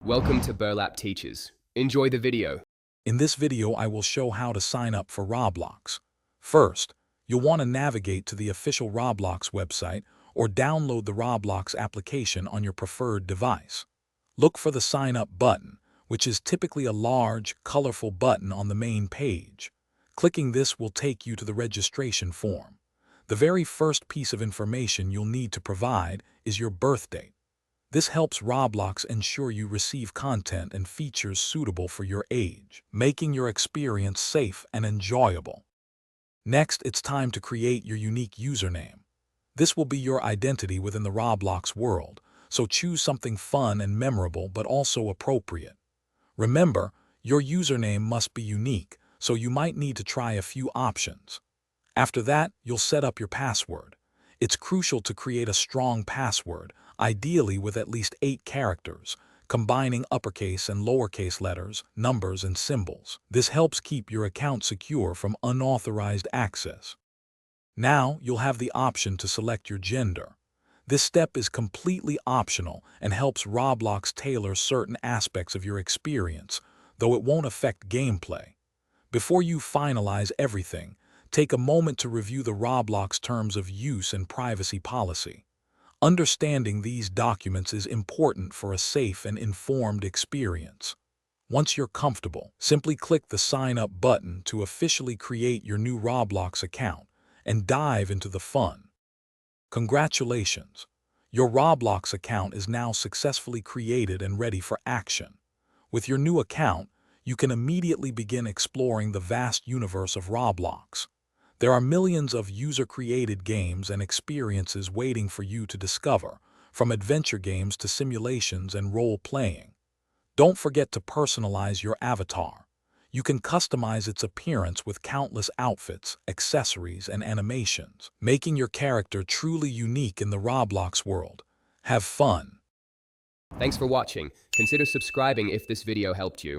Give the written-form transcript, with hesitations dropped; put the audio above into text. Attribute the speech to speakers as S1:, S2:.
S1: Welcome to Burlap Teachers. Enjoy the video.
S2: In this video, I will show how to sign up for Roblox. First, you'll want to navigate to the official Roblox website or download the Roblox application on your preferred device. Look for the Sign Up button, which is typically a large, colorful button on the main page. Clicking this will take you to the registration form. The very first piece of information you'll need to provide is your birth date. This helps Roblox ensure you receive content and features suitable for your age, making your experience safe and enjoyable. Next, it's time to create your unique username. This will be your identity within the Roblox world, so choose something fun and memorable but also appropriate. Remember, your username must be unique, so you might need to try a few options. After that, you'll set up your password. It's crucial to create a strong password, ideally with at least 8 characters, combining uppercase and lowercase letters, numbers, and symbols. This helps keep your account secure from unauthorized access. Now, you'll have the option to select your gender. This step is completely optional and helps Roblox tailor certain aspects of your experience, though it won't affect gameplay. Before you finalize everything, take a moment to review the Roblox terms of use and privacy policy. Understanding these documents is important for a safe and informed experience. Once you're comfortable, simply click the Sign Up button to officially create your new Roblox account and dive into the fun. Congratulations! Your Roblox account is now successfully created and ready for action. With your new account, you can immediately begin exploring the vast universe of Roblox. There are millions of user-created games and experiences waiting for you to discover, from adventure games to simulations and role-playing. Don't forget to personalize your avatar. You can customize its appearance with countless outfits, accessories, and animations, making your character truly unique in the Roblox world. Have fun!
S1: Thanks for watching. Consider subscribing if this video helped you.